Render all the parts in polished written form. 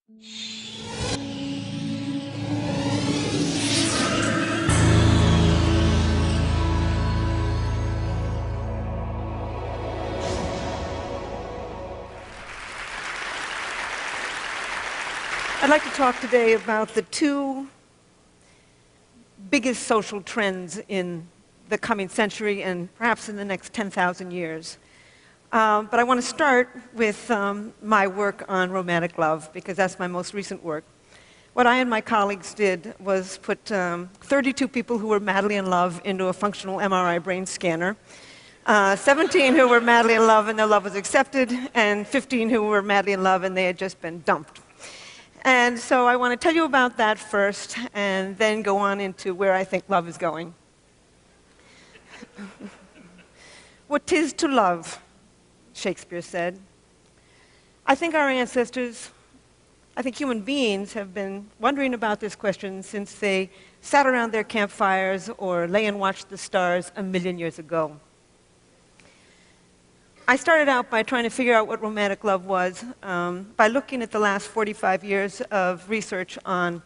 I'd like to talk today about the two biggest social trends in the coming century and perhaps in the next 10,000 years. But I want to start with my work on romantic love, because that's my most recent work. What I and my colleagues did was put 32 people who were madly in love into a functional MRI brain scanner, 17 who were madly in love and their love was accepted, and 15 who were madly in love and they had just been dumped. And so I want to tell you about that first, and then go on into where I think love is going. What 'tis to love, Shakespeare said. I think our ancestors, I think human beings, have been wondering about this question since they sat around their campfires or lay and watched the stars a million years ago. I started out by trying to figure out what romantic love was by looking at the last 45 years of research on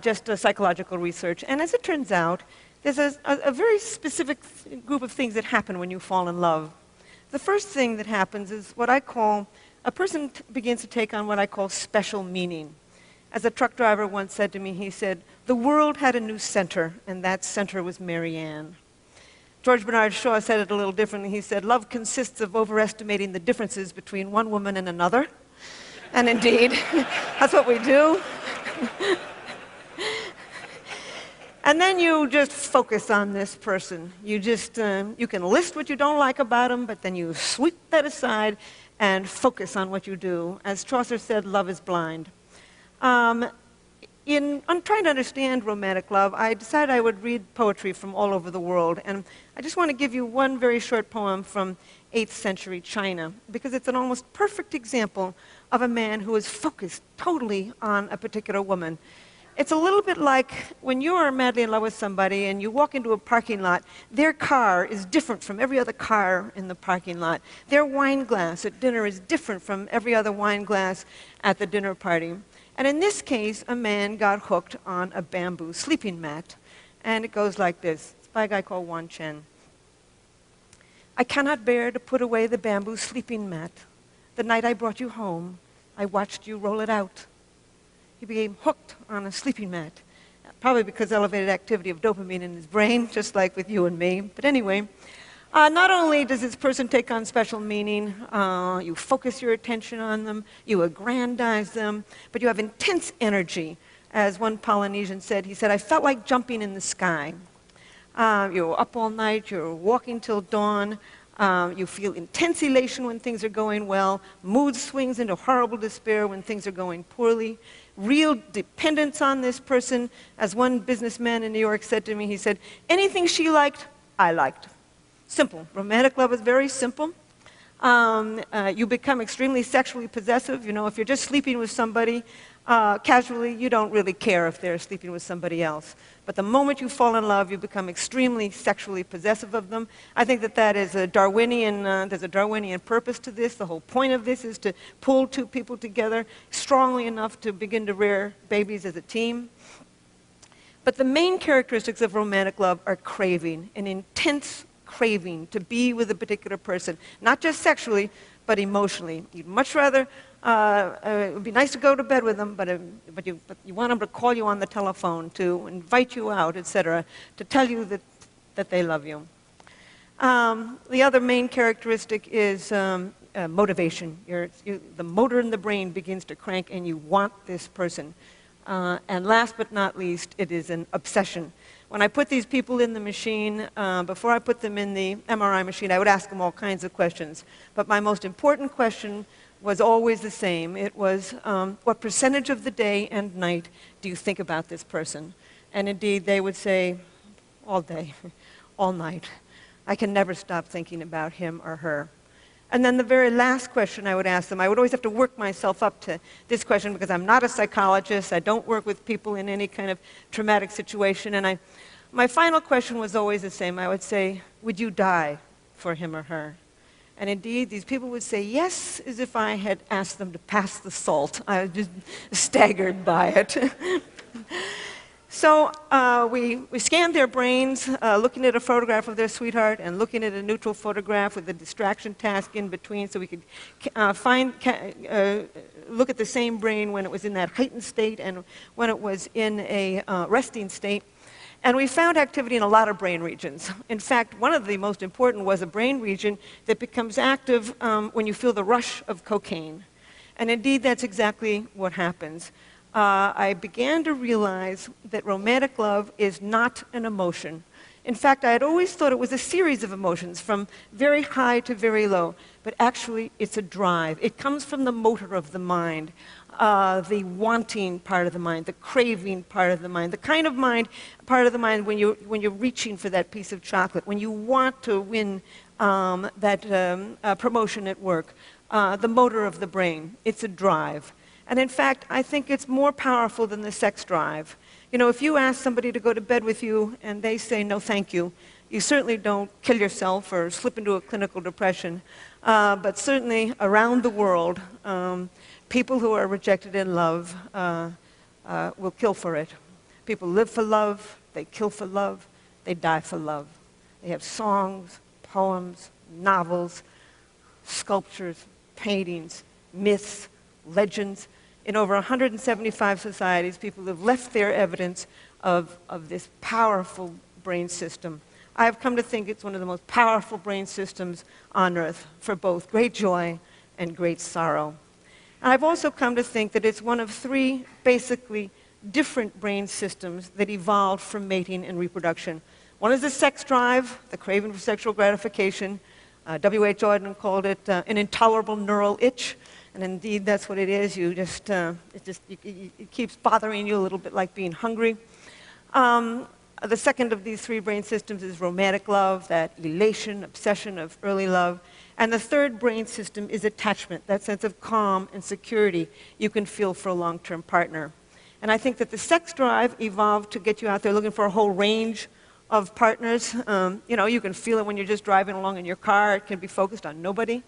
just psychological research. And as it turns out, there's a very specific group of things that happen when you fall in love. The first thing that happens is what I call, a person begins to take on what I call special meaning. As a truck driver once said to me, he said, "The world had a new center, and that center was Mary Ann." George Bernard Shaw said it a little differently. He said, "Love consists of overestimating the differences between one woman and another." And indeed, that's what we do. And then you just focus on this person. You can list what you don't like about them, but then you sweep that aside and focus on what you do. As Chaucer said, love is blind. In trying to understand romantic love, I decided I would read poetry from all over the world. And I just want to give you one very short poem from 8th century China, because it's an almost perfect example of a man who is focused totally on a particular woman. It's a little bit like when you are madly in love with somebody and you walk into a parking lot, their car is different from every other car in the parking lot. Their wine glass at dinner is different from every other wine glass at the dinner party. And in this case, a man got hooked on a bamboo sleeping mat. And it goes like this. It's by a guy called Wan Chen. "I cannot bear to put away the bamboo sleeping mat. The night I brought you home, I watched you roll it out." He became hooked on a sleeping mat, probably because elevated activity of dopamine in his brain, just like with you and me. But anyway, not only does this person take on special meaning, you focus your attention on them, you aggrandize them, but you have intense energy. As one Polynesian said, he said, "I felt like jumping in the sky." You're up all night, you're walking till dawn, you feel intense elation when things are going well, mood swings into horrible despair when things are going poorly, real dependence on this person. As one businessman in New York said to me, he said, "Anything she liked, I liked." Simple. Romantic love is very simple. You become extremely sexually possessive. You know, if you're just sleeping with somebody casually, you don't really care if they're sleeping with somebody else. But the moment you fall in love, you become extremely sexually possessive of them. I think that is a Darwinian, there's a Darwinian purpose to this. The whole point of this is to pull two people together strongly enough to begin to rear babies as a team. But the main characteristics of romantic love are craving, an intense craving to be with a particular person, not just sexually, but emotionally. You'd much rather, it would be nice to go to bed with them, but you want them to call you on the telephone, to invite you out, etc., to tell you that they love you. The other main characteristic is motivation. The motor in the brain begins to crank, and you want this person. And last but not least, it is an obsession. When I put these people in the machine, before I put them in the MRI machine, I would ask them all kinds of questions. But my most important question was always the same. It was, what percentage of the day and night do you think about this person? And indeed, they would say, all day, all night. I can never stop thinking about him or her. And then the very last question I would ask them, I would always have to work myself up to this question because I'm not a psychologist. I don't work with people in any kind of traumatic situation. And my final question was always the same. I would say, would you die for him or her? And indeed, these people would say yes as if I had asked them to pass the salt. I was just staggered by it. So we scanned their brains, looking at a photograph of their sweetheart and looking at a neutral photograph with a distraction task in between, so we could look at the same brain when it was in that heightened state and when it was in a resting state. And we found activity in a lot of brain regions. In fact, one of the most important was a brain region that becomes active when you feel the rush of cocaine. And indeed, that's exactly what happens. I began to realize that romantic love is not an emotion. In fact, I had always thought it was a series of emotions from very high to very low, but actually it's a drive. It comes from the motor of the mind, the wanting part of the mind, the craving part of the mind, the kind of part of the mind when you're reaching for that piece of chocolate, when you want to win that promotion at work, the motor of the brain. It's a drive. And in fact, I think it's more powerful than the sex drive. You know, if you ask somebody to go to bed with you and they say no thank you, you certainly don't kill yourself or slip into a clinical depression. But certainly around the world, people who are rejected in love will kill for it. People live for love, they kill for love, they die for love. They have songs, poems, novels, sculptures, paintings, myths, legends. In over 175 societies, people have left their evidence of this powerful brain system. I have come to think it's one of the most powerful brain systems on Earth for both great joy and great sorrow. And I've also come to think that it's one of three basically different brain systems that evolved from mating and reproduction. One is the sex drive, the craving for sexual gratification. W.H. Auden called it an intolerable neural itch. And indeed, that's what it is. It keeps bothering you a little bit like being hungry. The second of these three brain systems is romantic love, that elation, obsession of early love. And the third brain system is attachment, that sense of calm and security you can feel for a long-term partner. And I think that the sex drive evolved to get you out there looking for a whole range of partners. You know, you can feel it when you're just driving along in your car. It can be focused on nobody.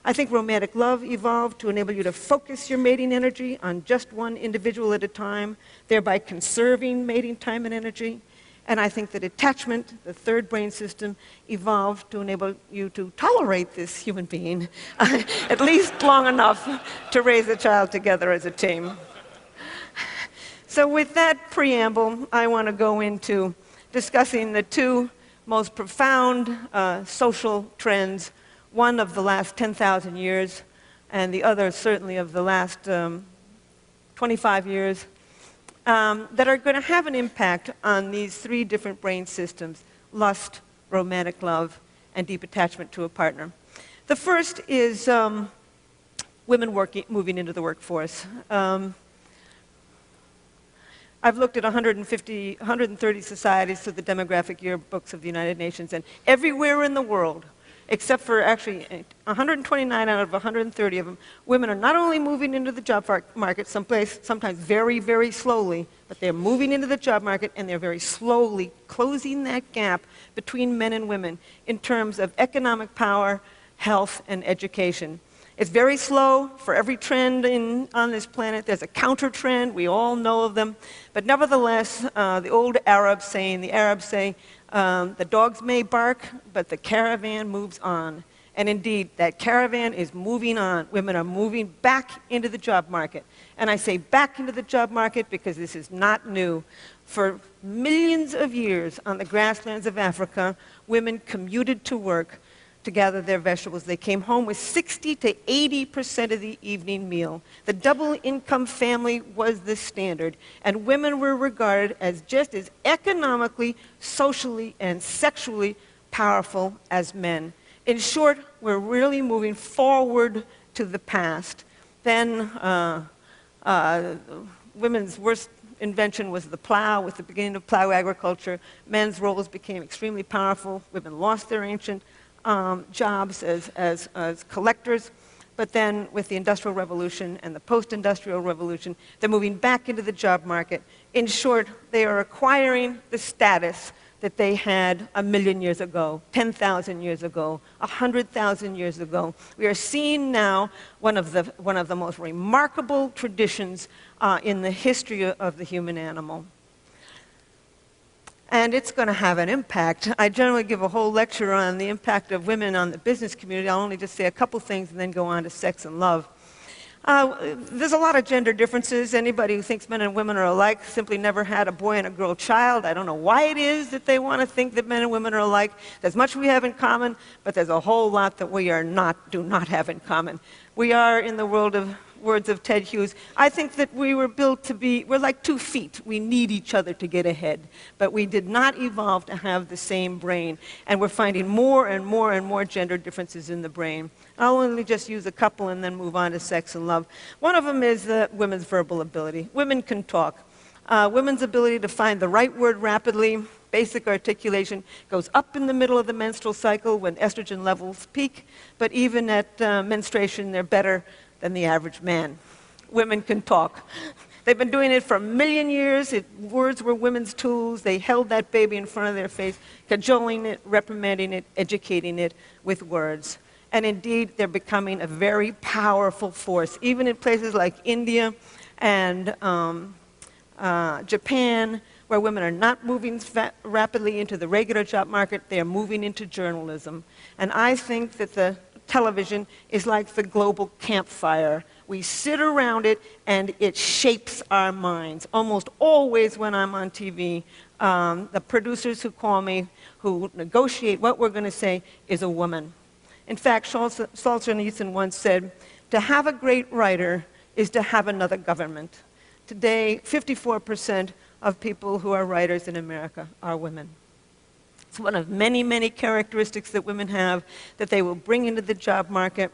I think romantic love evolved to enable you to focus your mating energy on just one individual at a time, thereby conserving mating time and energy. And I think that attachment, the third brain system, evolved to enable you to tolerate this human being at least long enough to raise a child together as a team. So with that preamble, I want to go into discussing the two most profound social trends, one of the last 10,000 years, and the other certainly of the last 25 years, that are going to have an impact on these three different brain systems: lust, romantic love, and deep attachment to a partner. The first is women moving into the workforce. I've looked at 130 societies through the demographic yearbooks of the United Nations, and everywhere in the world, except for actually 129 out of 130 of them, women are not only moving into the job market sometimes very, very slowly, but they're moving into the job market and they're very slowly closing that gap between men and women in terms of economic power, health, and education. It's very slow. For every trend on this planet, there's a counter trend. We all know of them. But nevertheless, the old Arabs say, the dogs may bark, but the caravan moves on. And indeed, that caravan is moving on. Women are moving back into the job market. And I say back into the job market because this is not new. For millions of years on the grasslands of Africa, women commuted to work to gather their vegetables. They came home with 60 to 80% of the evening meal. The double-income family was the standard, and women were regarded as just as economically, socially, and sexually powerful as men. In short, we're really moving forward to the past. Then women's worst invention was the plow. With the beginning of plow agriculture, men's roles became extremely powerful. Women lost their ancient jobs as collectors, but then with the Industrial Revolution and the Post-Industrial Revolution, they're moving back into the job market. In short, they are acquiring the status that they had 1,000,000 years ago, 10,000 years ago, 100,000 years ago. We are seeing now one of the most remarkable traditions in the history of the human animal. And it's going to have an impact. I generally give a whole lecture on the impact of women on the business community. I'll only just say a couple things and then go on to sex and love. There's a lot of gender differences. Anybody who thinks men and women are alike simply never had a boy and a girl child. I don't know why it is that they want to think that men and women are alike. There's much we have in common, but there's a whole lot that we do not have in common. We are, in the words of Ted Hughes, I think that we were built to be, we're like 2 feet. We need each other to get ahead. But we did not evolve to have the same brain. And we're finding more and more and more gender differences in the brain. I'll only just use a couple and then move on to sex and love. One of them is women's verbal ability. Women can talk. Women's ability to find the right word rapidly, basic articulation, goes up in the middle of the menstrual cycle when estrogen levels peak, but even at menstruation, they're better than the average man. Women can talk. They've been doing it for 1,000,000 years. Words were women's tools. They held that baby in front of their face, cajoling it, reprimanding it, educating it with words. And indeed, they're becoming a very powerful force, even in places like India and Japan, where women are not moving rapidly into the regular job market. They are moving into journalism. And I think that the television is like the global campfire. We sit around it, and it shapes our minds. Almost always when I'm on TV, the producers who call me, who negotiate what we're going to say, is a woman. In fact, Solzhenitsyn once said, to have a great writer is to have another government. Today, 54% of people who are writers in America are women. It's one of many, many characteristics that women have that they will bring into the job market.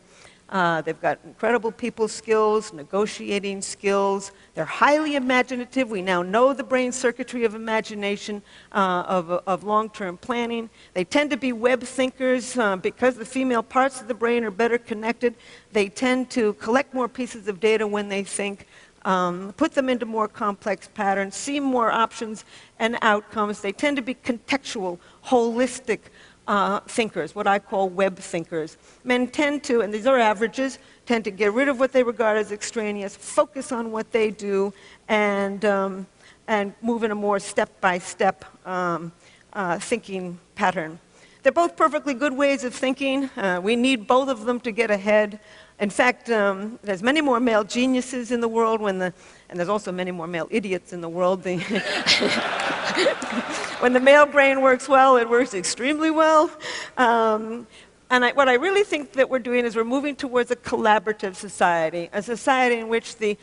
They've got incredible people skills, negotiating skills. They're highly imaginative. We now know the brain circuitry of imagination, of long-term planning. They tend to be web thinkers because the female parts of the brain are better connected. They tend to collect more pieces of data when they think, put them into more complex patterns, see more options and outcomes. They tend to be contextual, holistic thinkers, what I call web thinkers. Men tend to, and these are averages, tend to get rid of what they regard as extraneous, focus on what they do, and move in a more step-by-step thinking pattern. They're both perfectly good ways of thinking. We need both of them to get ahead. In fact, there's many more male geniuses in the world, and there's also many more male idiots in the world. When the male brain works well, it works extremely well. What I really think that we're doing is we're moving towards a collaborative society, a society in which the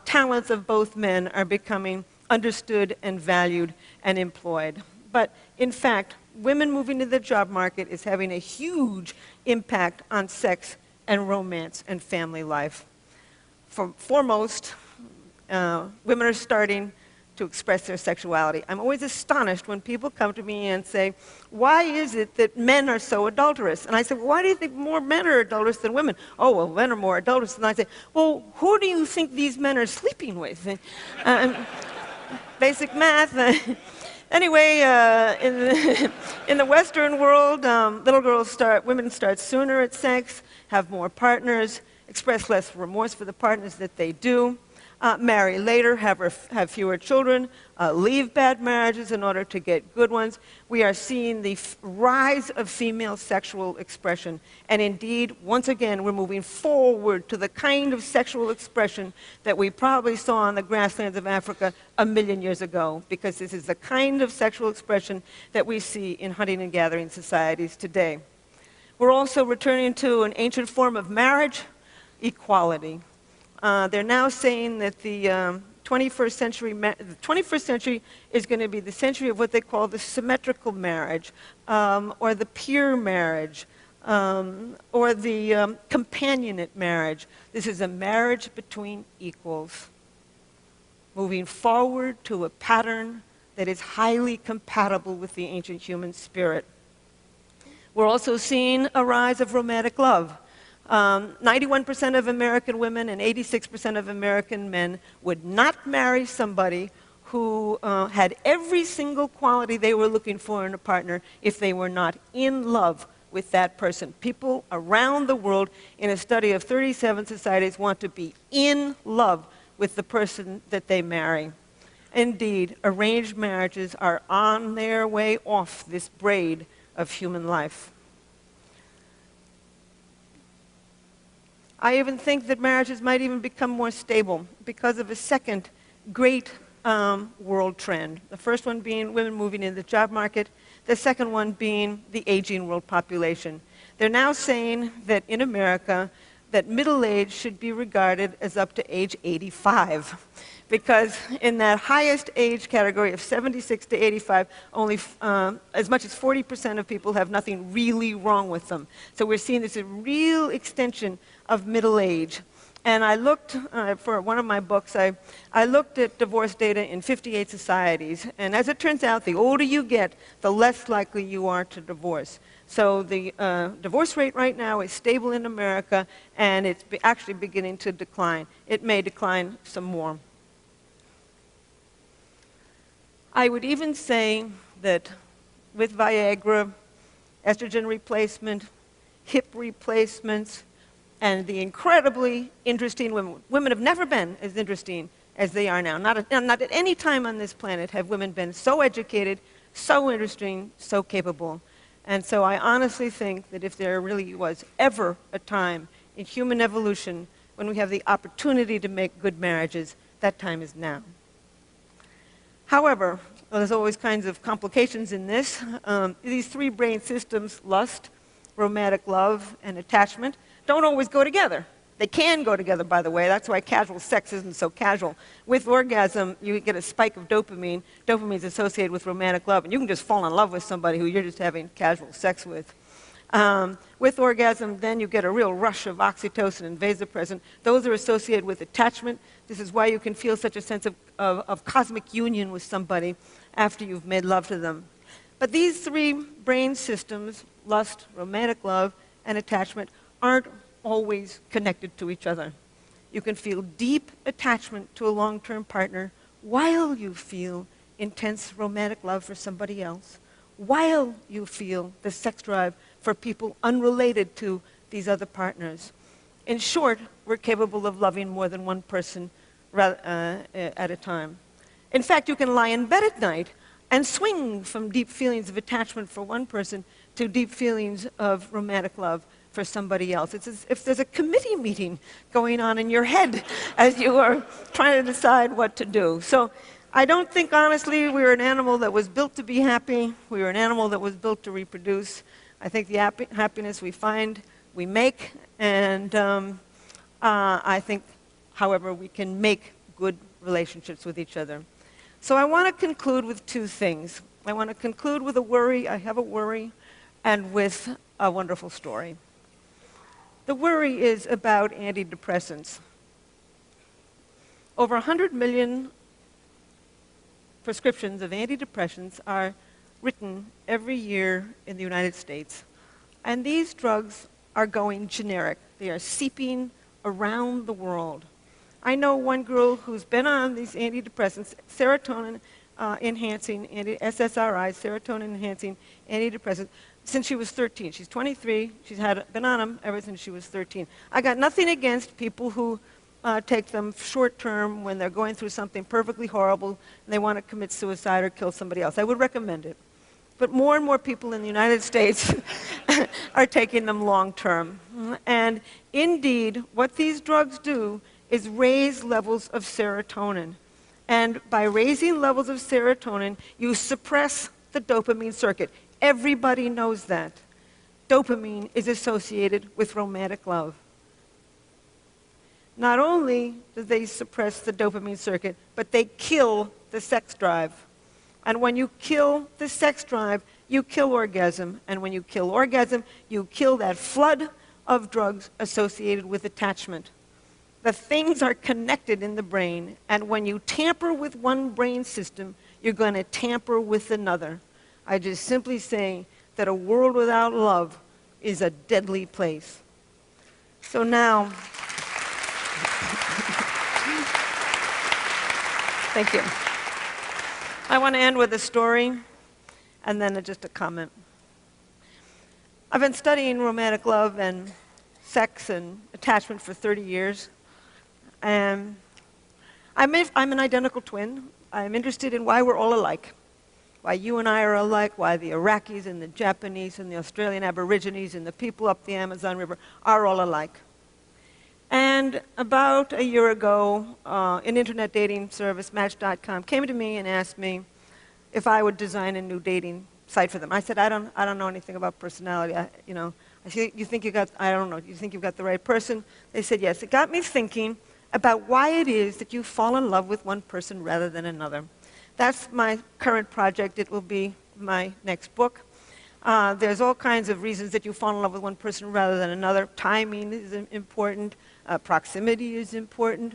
talents of both men are becoming understood and valued and employed. But in fact, women moving to the job market is having a huge impact on sex and romance and family life. Foremost, women are starting to express their sexuality. I'm always astonished when people come to me and say, why is it that men are so adulterous? And I say, well, why do you think more men are adulterous than women? Oh, well, men are more adulterous. And I say, well, who do you think these men are sleeping with? Basic math. Anyway, in the Western world, women start sooner at sex, have more partners, express less remorse for the partners that they do, marry later, have fewer children, leave bad marriages in order to get good ones. We are seeing the rise of female sexual expression. And indeed, once again, we're moving forward to the kind of sexual expression that we probably saw on the grasslands of Africa 1,000,000 years ago, because this is the kind of sexual expression that we see in hunting and gathering societies today. We're also returning to an ancient form of marriage, equality. They're now saying that the 21st century is going to be the century of what they call the symmetrical marriage, or the peer marriage, or the companionate marriage. This is a marriage between equals, moving forward to a pattern that is highly compatible with the ancient human spirit. We're also seeing a rise of romantic love. 91% of American women and 86% of American men would not marry somebody who had every single quality they were looking for in a partner if they were not in love with that person. People around the world, in a study of 37 societies, want to be in love with the person that they marry. Indeed, arranged marriages are on their way off this braid of human life. I even think that marriages might even become more stable because of a second great world trend. The first one being women moving into the job market. The second one being the aging world population. They're now saying that in America, that middle age should be regarded as up to age 85. Because in that highest age category of 76 to 85, only as much as 40% of people have nothing really wrong with them. So we're seeing this a real extension of middle age. And I looked, for one of my books, I looked at divorce data in 58 societies. And as it turns out, the older you get, the less likely you are to divorce. So the divorce rate right now is stable in America, and it's actually beginning to decline. It may decline some more. I would even say that with Viagra, estrogen replacement, hip replacements, and the incredibly interesting women. Women have never been as interesting as they are now. Not at any time on this planet have women been so educated, so interesting, so capable. And so I honestly think that if there really was ever a time in human evolution when we have the opportunity to make good marriages, that time is now. However, there's always kinds of complications in this. These three brain systems, lust, romantic love, and attachment, don't always go together. They can go together, by the way. That's why casual sex isn't so casual. With orgasm, you get a spike of dopamine. Dopamine is associated with romantic love, and you can just fall in love with somebody who you're just having casual sex with. With orgasm, then you get a real rush of oxytocin and vasopressin. Those are associated with attachment. This is why you can feel such a sense of cosmic union with somebody after you've made love to them. But these three brain systems, lust, romantic love, and attachment, aren't always connected to each other. You can feel deep attachment to a long-term partner while you feel intense romantic love for somebody else, while you feel the sex drive for people unrelated to these other partners. In short, we're capable of loving more than one person at a time. In fact, you can lie in bed at night and swing from deep feelings of attachment for one person to deep feelings of romantic love for somebody else. It's as if there's a committee meeting going on in your head as you are trying to decide what to do. So I don't think, honestly, we were an animal that was built to be happy. We were an animal that was built to reproduce. I think the happiness we find, we make. And I think, however, we can make good relationships with each other. So I want to conclude with two things. I want to conclude with a worry. I have a worry, and with a wonderful story. The worry is about antidepressants. Over 100 million prescriptions of antidepressants are written every year in the United States. And these drugs are going generic. They are seeping around the world. I know one girl who's been on these antidepressants, serotonin-enhancing, SSRIs, serotonin-enhancing antidepressants, since she was 13. She's 23. She's been on them ever since she was 13. I got nothing against people who take them short-term when they're going through something perfectly horrible and they want to commit suicide or kill somebody else. I would recommend it. But more and more people in the United States are taking them long-term. And indeed, what these drugs do is raise levels of serotonin. And by raising levels of serotonin, you suppress the dopamine circuit. Everybody knows that. Dopamine is associated with romantic love. Not only do they suppress the dopamine circuit, but they kill the sex drive. And when you kill the sex drive, you kill orgasm. And when you kill orgasm, you kill that flood of drugs associated with attachment. The things are connected in the brain, and when you tamper with one brain system, you're going to tamper with another. I just simply say that a world without love is a deadly place. So now, thank you. I want to end with a story and then just a comment. I've been studying romantic love and sex and attachment for 30 years. And I'm an identical twin. I'm interested in why we're all alike. Why you and I are alike, why the Iraqis and the Japanese and the Australian Aborigines and the people up the Amazon River are all alike. And about a year ago, an internet dating service, Match.com, came to me and asked me if I would design a new dating site for them. I said, I don't know anything about personality. I said, you think you got the right person? They said, yes. It got me thinking about why it is that you fall in love with one person rather than another. That's my current project. It will be my next book. There's all kinds of reasons that you fall in love with one person rather than another. Timing is important. Proximity is important.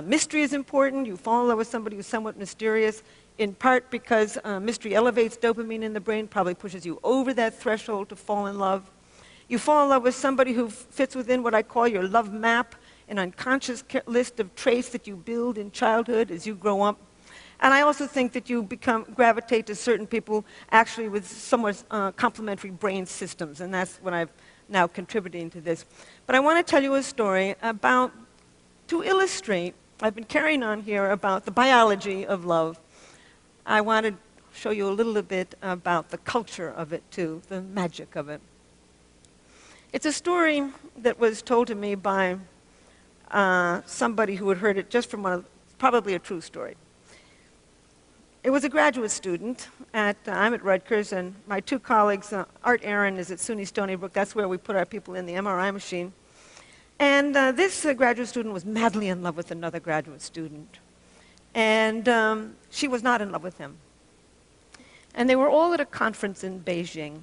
Mystery is important. You fall in love with somebody who's somewhat mysterious, in part because mystery elevates dopamine in the brain, probably pushes you over that threshold to fall in love. You fall in love with somebody who fits within what I call your love map, an unconscious list of traits that you build in childhood as you grow up. And I also think that you gravitate to certain people actually with somewhat complementary brain systems, and that's what I'm now contributing to this. But I want to tell you a story to illustrate, I've been carrying on here about the biology of love. I want to show you a little bit about the culture of it too, the magic of it. It's a story that was told to me by somebody who had heard it just from probably a true story. It was a graduate student. I'm at Rutgers, and my two colleagues, Art Aaron is at SUNY Stony Brook. That's where we put our people in the MRI machine. And this graduate student was madly in love with another graduate student. And she was not in love with him. And they were all at a conference in Beijing.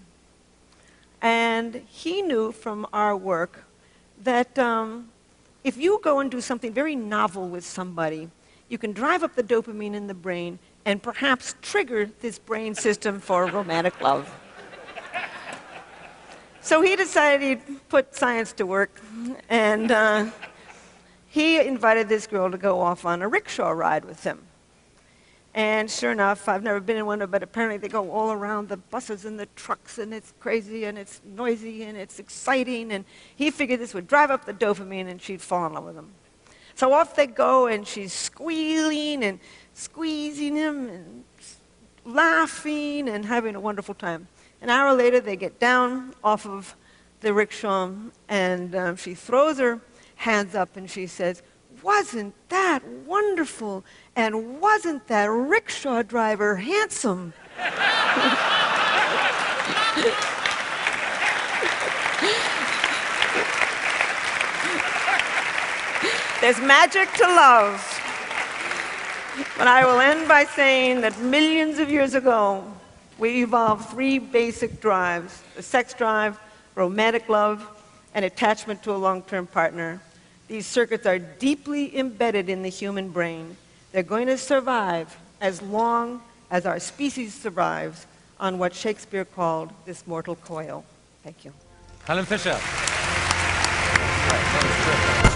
And he knew from our work that if you go and do something very novel with somebody, you can drive up the dopamine in the brain and perhaps trigger this brain system for romantic love. So he decided he'd put science to work, and he invited this girl to go off on a rickshaw ride with him. And sure enough, I've never been in one, but apparently they go all around the buses and the trucks, and it's crazy, and it's noisy, and it's exciting, and he figured this would drive up the dopamine, and she'd fall in love with him. So off they go, and she's squealing and squeezing him and laughing and having a wonderful time. An hour later, they get down off of the rickshaw, and she throws her hands up, and she says, "Wasn't that wonderful? And wasn't that rickshaw driver handsome?" There's magic to love. But I will end by saying that millions of years ago, we evolved three basic drives: the sex drive, romantic love, and attachment to a long-term partner. These circuits are deeply embedded in the human brain. They're going to survive as long as our species survives on what Shakespeare called this mortal coil. Thank you. Helen Fisher. Right, that was terrific.